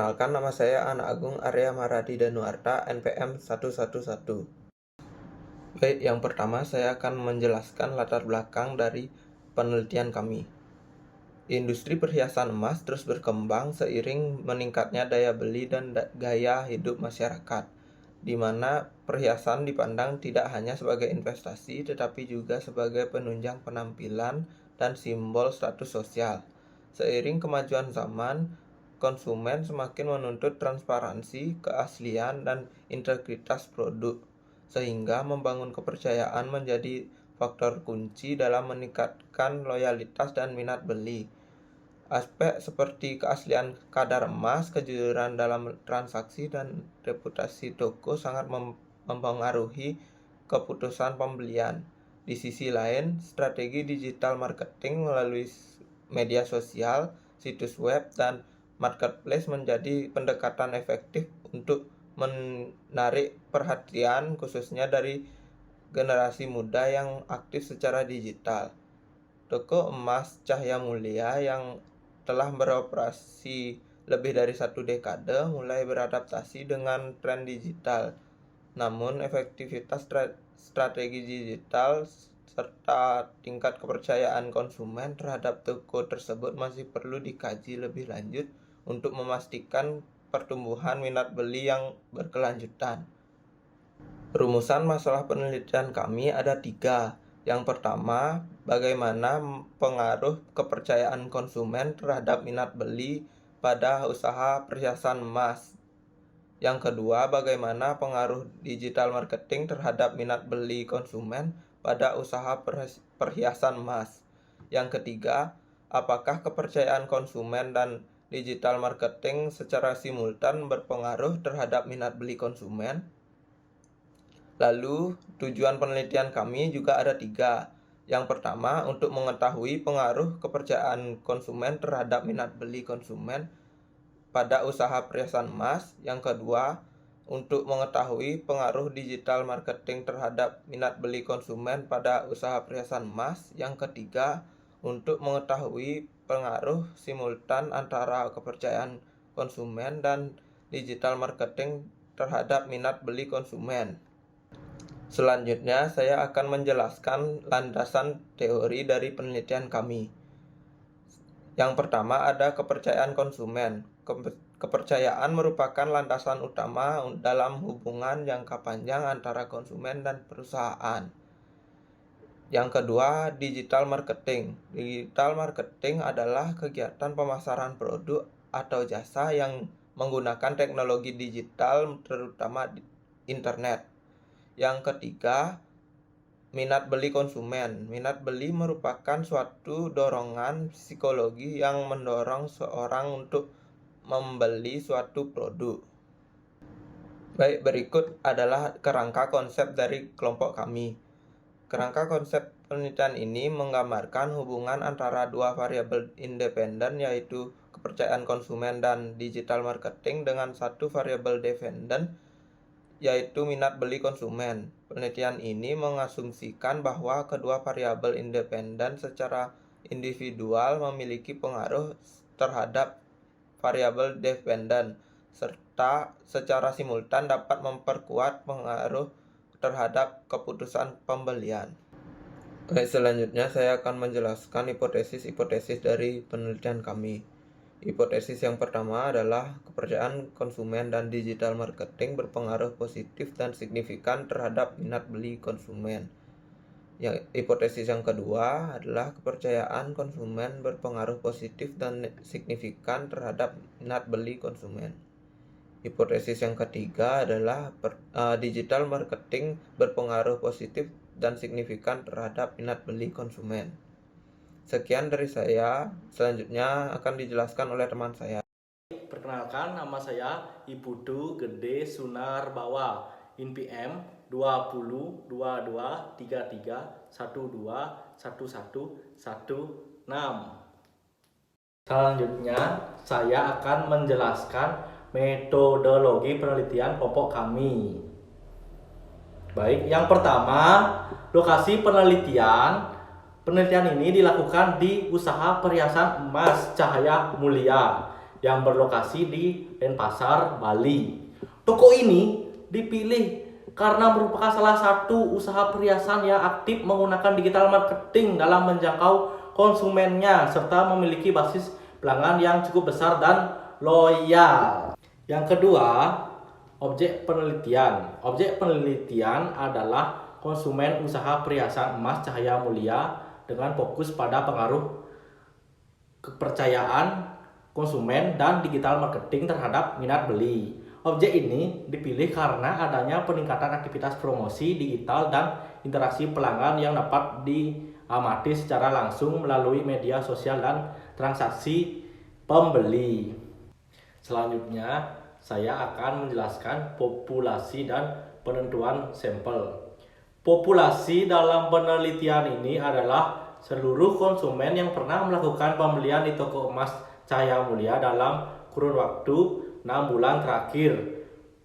Perkenalkan, nama saya Ana Agung Arya Maradi Danuarta, NPM 111. Baik, yang pertama saya akan menjelaskan latar belakang dari penelitian kami. Industri perhiasan emas terus berkembang seiring meningkatnya daya beli dan gaya hidup masyarakat, di mana perhiasan dipandang tidak hanya sebagai investasi, tetapi juga sebagai penunjang penampilan dan simbol status sosial. Seiring kemajuan zaman, konsumen semakin menuntut transparansi, keaslian, dan integritas produk, sehingga membangun kepercayaan menjadi faktor kunci dalam meningkatkan loyalitas dan minat beli. Aspek seperti keaslian kadar emas, kejujuran dalam transaksi, dan reputasi toko sangat mempengaruhi keputusan pembelian. Di sisi lain, strategi digital marketing melalui media sosial, situs web, dan marketplace menjadi pendekatan efektif untuk menarik perhatian khususnya dari generasi muda yang aktif secara digital. Toko emas Cahya Mulia yang telah beroperasi lebih dari 1 dekade mulai beradaptasi dengan tren digital. Namun efektivitas strategi digital serta tingkat kepercayaan konsumen terhadap toko tersebut masih perlu dikaji lebih lanjut untuk memastikan pertumbuhan minat beli yang berkelanjutan. Rumusan masalah penelitian kami ada 3. Yang pertama, bagaimana pengaruh kepercayaan konsumen terhadap minat beli pada usaha perhiasan emas. Yang kedua, bagaimana pengaruh digital marketing terhadap minat beli konsumen pada usaha perhiasan emas. Yang ketiga, apakah kepercayaan konsumen dan digital marketing secara simultan berpengaruh terhadap minat beli konsumen. Lalu, tujuan penelitian kami juga ada 3. Yang pertama, untuk mengetahui pengaruh kepercayaan konsumen terhadap minat beli konsumen pada usaha perhiasan emas. Yang kedua, untuk mengetahui pengaruh digital marketing terhadap minat beli konsumen pada usaha perhiasan emas. Yang ketiga, untuk mengetahui pengaruh simultan antara kepercayaan konsumen dan digital marketing terhadap minat beli konsumen. Selanjutnya, saya akan menjelaskan landasan teori dari penelitian kami. Yang pertama ada kepercayaan konsumen. Kepercayaan merupakan landasan utama dalam hubungan jangka panjang antara konsumen dan perusahaan. Yang kedua, digital marketing. Digital marketing adalah kegiatan pemasaran produk atau jasa yang menggunakan teknologi digital, terutama internet. Yang ketiga, minat beli konsumen. Minat beli merupakan suatu dorongan psikologi yang mendorong seorang untuk membeli suatu produk. Baik, berikut adalah kerangka konsep dari kelompok kami. Kerangka konsep penelitian ini menggambarkan hubungan antara dua variabel independen, yaitu kepercayaan konsumen dan digital marketing, dengan satu variabel dependen, yaitu minat beli konsumen. Penelitian ini mengasumsikan bahwa kedua variabel independen secara individual memiliki pengaruh terhadap variabel dependen, serta secara simultan dapat memperkuat pengaruh terhadap keputusan pembelian. Baik, selanjutnya saya akan menjelaskan hipotesis-hipotesis dari penelitian kami. Hipotesis yang pertama adalah kepercayaan konsumen dan digital marketing berpengaruh positif dan signifikan terhadap minat beli konsumen. Hipotesis yang kedua adalah kepercayaan konsumen berpengaruh positif dan signifikan terhadap minat beli konsumen. Hipotesis yang ketiga adalah digital marketing berpengaruh positif dan signifikan terhadap minat beli konsumen. Sekian dari saya, selanjutnya akan dijelaskan oleh teman saya. Perkenalkan, nama saya Iputu Gede Sunarbawa, NPM 202233121116. Selanjutnya, saya akan menjelaskan metodologi penelitian kelompok kami. Baik, yang pertama, lokasi penelitian. Penelitian ini dilakukan di usaha perhiasan emas Cahya Mulia, yang berlokasi di Denpasar, Bali. Toko ini dipilih karena merupakan salah satu usaha perhiasan yang aktif menggunakan digital marketing dalam menjangkau konsumennya serta memiliki basis pelanggan yang cukup besar dan loyal. Yang kedua, objek penelitian. Objek penelitian adalah konsumen usaha perhiasan emas Cahaya Mulia dengan fokus pada pengaruh kepercayaan konsumen dan digital marketing terhadap minat beli. Objek ini dipilih karena adanya peningkatan aktivitas promosi digital dan interaksi pelanggan yang dapat diamati secara langsung melalui media sosial dan transaksi pembeli. Selanjutnya, saya akan menjelaskan populasi dan penentuan sampel. Populasi dalam penelitian ini adalah seluruh konsumen yang pernah melakukan pembelian di toko emas Cahaya Mulia dalam kurun waktu 6 bulan terakhir.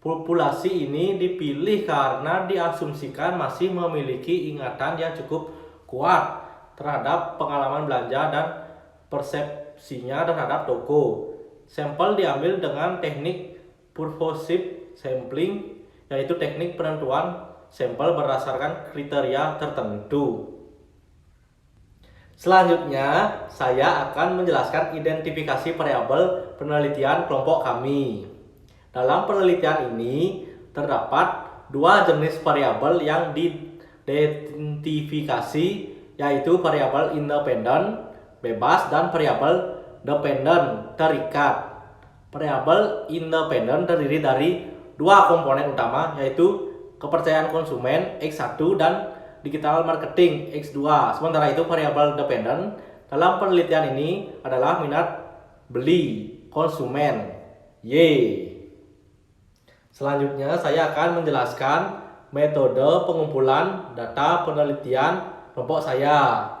Populasi ini dipilih karena diasumsikan masih memiliki ingatan yang cukup kuat terhadap pengalaman belanja dan persepsinya terhadap toko. Sampel diambil dengan teknik purposive sampling, yaitu teknik penentuan sampel berdasarkan kriteria tertentu. Selanjutnya, saya akan menjelaskan identifikasi variabel penelitian kelompok kami. Dalam penelitian ini, terdapat dua jenis variabel yang diidentifikasi, yaitu variabel independen bebas dan variabel dependen terikat. Variabel independen terdiri dari dua komponen utama, yaitu kepercayaan konsumen X1 dan digital marketing X2. Sementara itu variabel dependen dalam penelitian ini adalah minat beli konsumen Y. Selanjutnya saya akan menjelaskan metode pengumpulan data penelitian kelompok saya.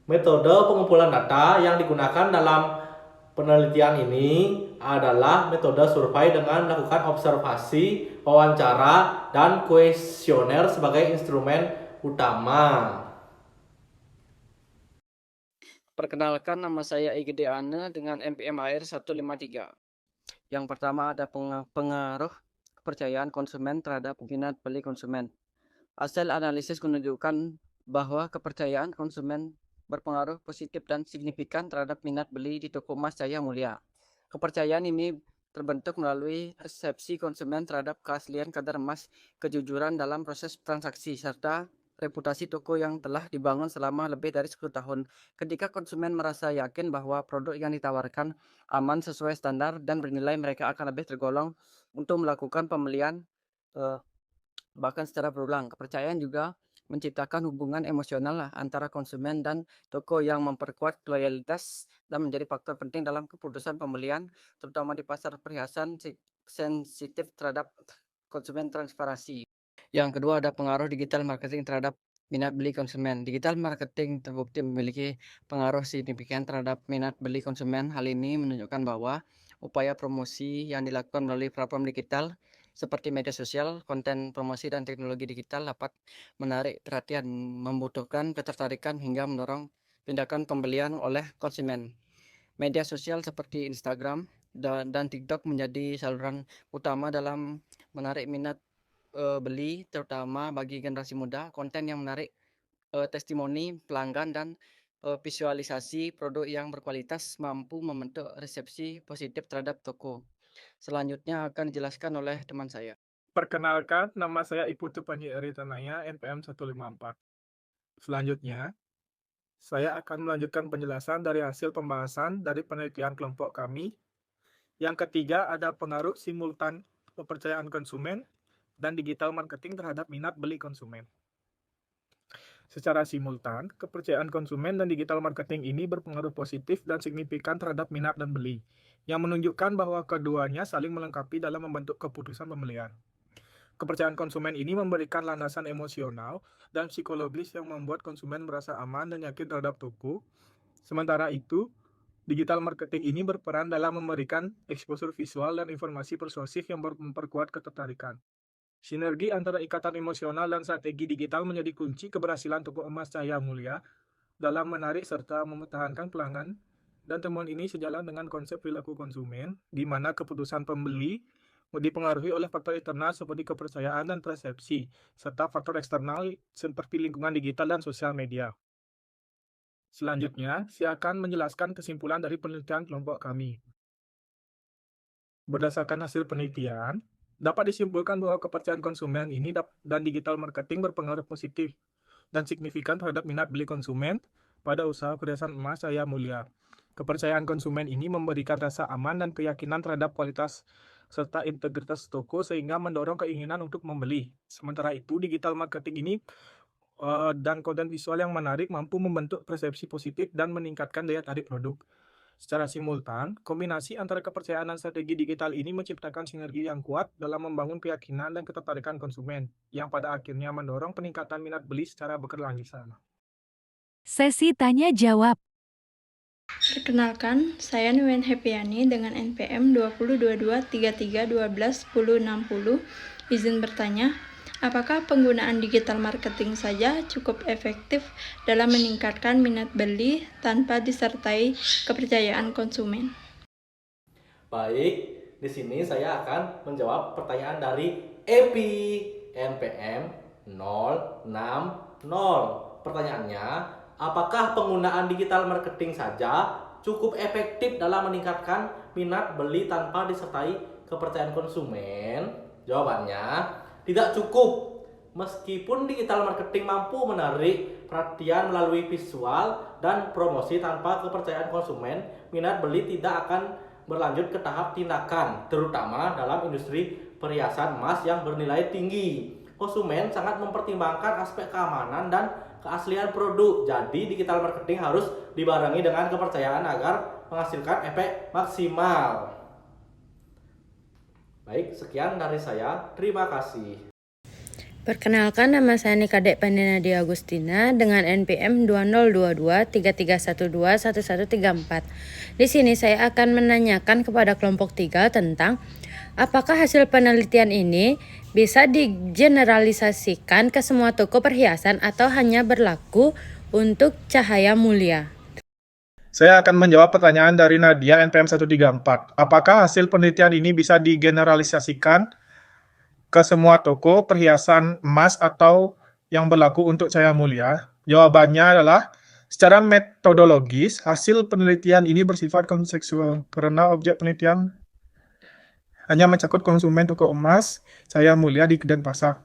Metode pengumpulan data yang digunakan dalam penelitian ini adalah metode survei dengan melakukan observasi, wawancara, dan kuesioner sebagai instrumen utama. Perkenalkan, nama saya Igede Ane dengan NPM AR 153. Yang pertama ada pengaruh kepercayaan konsumen terhadap minat beli konsumen. Hasil analisis menunjukkan bahwa kepercayaan konsumen berpengaruh positif dan signifikan terhadap minat beli di toko emas Cahaya Mulia. Kepercayaan ini terbentuk melalui persepsi konsumen terhadap keaslian kadar emas, kejujuran dalam proses transaksi, serta reputasi toko yang telah dibangun selama lebih dari 10 tahun. Ketika konsumen merasa yakin bahwa produk yang ditawarkan aman, sesuai standar, dan bernilai, mereka akan lebih tergolong untuk melakukan pembelian bahkan secara berulang. Kepercayaan juga menciptakan hubungan emosional antara konsumen dan toko yang memperkuat loyalitas dan menjadi faktor penting dalam keputusan pembelian, terutama di pasar perhiasan sensitif terhadap konsumen transparansi. Yang kedua ada pengaruh digital marketing terhadap minat beli konsumen. Digital marketing terbukti memiliki pengaruh signifikan terhadap minat beli konsumen. Hal ini menunjukkan bahwa upaya promosi yang dilakukan melalui platform digital seperti media sosial, konten promosi, dan teknologi digital dapat menarik perhatian, membutuhkan ketertarikan, hingga mendorong tindakan pembelian oleh konsumen. Media sosial seperti Instagram dan TikTok menjadi saluran utama dalam menarik minat beli, terutama bagi generasi muda. Konten yang menarik, testimoni pelanggan, dan visualisasi produk yang berkualitas mampu membentuk resepsi positif terhadap toko. Selanjutnya akan dijelaskan oleh teman saya. Perkenalkan, nama saya Iputu Panji Eri Tanaya, NPM 154. Selanjutnya, saya akan melanjutkan penjelasan dari hasil pembahasan dari penelitian kelompok kami. Yang ketiga, ada pengaruh simultan kepercayaan konsumen dan digital marketing terhadap minat beli konsumen. Secara simultan, kepercayaan konsumen dan digital marketing ini berpengaruh positif dan signifikan terhadap minat dan beli, yang menunjukkan bahwa keduanya saling melengkapi dalam membentuk keputusan pembelian. Kepercayaan konsumen ini memberikan landasan emosional dan psikologis yang membuat konsumen merasa aman dan yakin terhadap toko. Sementara itu, digital marketing ini berperan dalam memberikan eksposur visual dan informasi persuasif yang memperkuat ketertarikan. Sinergi antara ikatan emosional dan strategi digital menjadi kunci keberhasilan toko emas Cahaya Mulia dalam menarik serta mempertahankan pelanggan Dan temuan ini sejalan dengan konsep perilaku konsumen, di mana keputusan pembeli dipengaruhi oleh faktor internal seperti kepercayaan dan persepsi, serta faktor eksternal seperti lingkungan digital dan sosial media. Selanjutnya, saya akan menjelaskan kesimpulan dari penelitian kelompok kami. Berdasarkan hasil penelitian, dapat disimpulkan bahwa kepercayaan konsumen ini dan digital marketing berpengaruh positif dan signifikan terhadap minat beli konsumen pada usaha perhiasan emas Jaya Mulia. Kepercayaan konsumen ini memberikan rasa aman dan keyakinan terhadap kualitas serta integritas toko sehingga mendorong keinginan untuk membeli. Sementara itu, digital marketing ini dan konten visual yang menarik mampu membentuk persepsi positif dan meningkatkan daya tarik produk. Secara simultan, kombinasi antara kepercayaan dan strategi digital ini menciptakan sinergi yang kuat dalam membangun keyakinan dan ketertarikan konsumen, yang pada akhirnya mendorong peningkatan minat beli secara berkelanjutan. Sesi tanya jawab. Perkenalkan, saya Nuwen Hepiani dengan NPM 202233121060. Izin bertanya, apakah penggunaan digital marketing saja cukup efektif dalam meningkatkan minat beli tanpa disertai kepercayaan konsumen? Baik, di sini saya akan menjawab pertanyaan dari EPI NPM 060. Pertanyaannya, apakah penggunaan digital marketing saja cukup efektif dalam meningkatkan minat beli tanpa disertai kepercayaan konsumen? Jawabannya, tidak cukup. Meskipun digital marketing mampu menarik perhatian melalui visual dan promosi tanpa kepercayaan konsumen, minat beli tidak akan berlanjut ke tahap tindakan, terutama dalam industri perhiasan emas yang bernilai tinggi. Konsumen sangat mempertimbangkan aspek keamanan dan keaslian produk. Jadi digital marketing harus dibarengi dengan kepercayaan agar menghasilkan efek maksimal. Baik, sekian dari saya. Terima kasih. Perkenalkan, nama saya Nikadek Pandinadia Agustina dengan NPM 202233121134. Di sini saya akan menanyakan kepada kelompok 3 tentang apakah hasil penelitian ini bisa digeneralisasikan ke semua toko perhiasan atau hanya berlaku untuk Cahaya Mulia. Saya akan menjawab pertanyaan dari Nadia NPM 134. Apakah hasil penelitian ini bisa digeneralisasikan ke semua toko perhiasan emas atau yang berlaku untuk Cahaya Mulia? Jawabannya adalah secara metodologis, hasil penelitian ini bersifat kontekstual karena objek penelitian hanya mencakup konsumen toko emas Cahaya Mulia di Denpasar.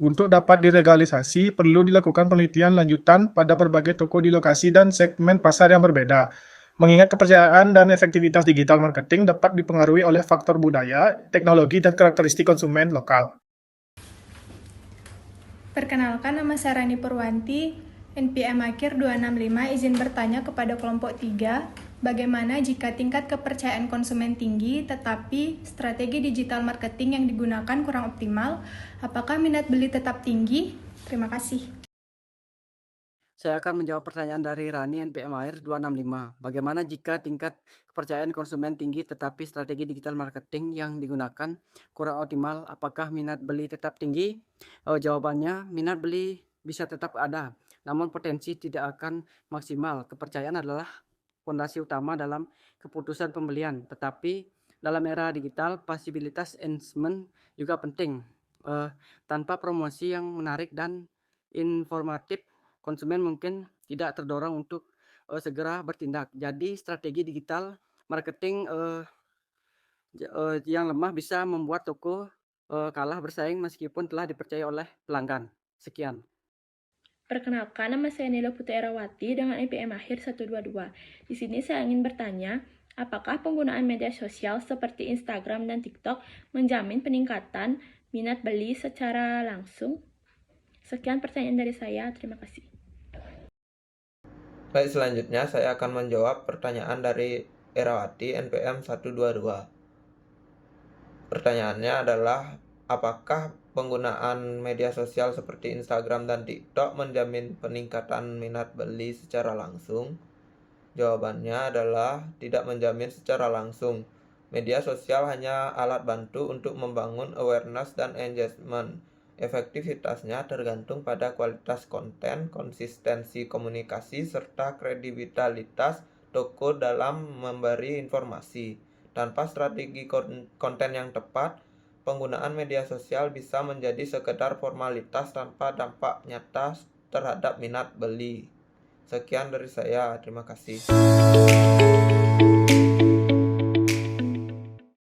Untuk dapat dilegalisasi, perlu dilakukan penelitian lanjutan pada berbagai toko di lokasi dan segmen pasar yang berbeda. Mengingat kepercayaan dan efektivitas digital marketing dapat dipengaruhi oleh faktor budaya, teknologi, dan karakteristik konsumen lokal. Perkenalkan, nama saya Rani Purwanti, NPM akhir 265, izin bertanya kepada kelompok 3, bagaimana jika tingkat kepercayaan konsumen tinggi tetapi strategi digital marketing yang digunakan kurang optimal? Apakah minat beli tetap tinggi? Terima kasih. Saya akan menjawab pertanyaan dari Rani NPM akhir 265. Bagaimana jika tingkat kepercayaan konsumen tinggi tetapi strategi digital marketing yang digunakan kurang optimal? Apakah minat beli tetap tinggi? Jawabannya, minat beli bisa tetap ada, namun potensi tidak akan maksimal. Kepercayaan adalah fondasi utama dalam keputusan pembelian, tetapi dalam era digital, pasibilitas engagement juga penting. Tanpa promosi yang menarik dan informatif, konsumen mungkin tidak terdorong untuk segera bertindak. Jadi strategi digital marketing yang lemah bisa membuat toko kalah bersaing meskipun telah dipercaya oleh pelanggan. Sekian. Perkenalkan, nama saya Nila Putri Erawati dengan NPM akhir 122. Di sini saya ingin bertanya, apakah penggunaan media sosial seperti Instagram dan TikTok menjamin peningkatan minat beli secara langsung? Sekian pertanyaan dari saya, terima kasih. Baik, selanjutnya saya akan menjawab pertanyaan dari Erawati NPM 122. Pertanyaannya adalah, apakah penggunaan media sosial seperti Instagram dan TikTok menjamin peningkatan minat beli secara langsung? Jawabannya adalah tidak menjamin secara langsung. Media sosial hanya alat bantu untuk membangun awareness dan engagement. Efektivitasnya tergantung pada kualitas konten, konsistensi komunikasi, serta kredibilitas toko dalam memberi informasi. Tanpa strategi konten yang tepat, penggunaan media sosial bisa menjadi sekedar formalitas tanpa dampak nyata terhadap minat beli. Sekian dari saya, terima kasih.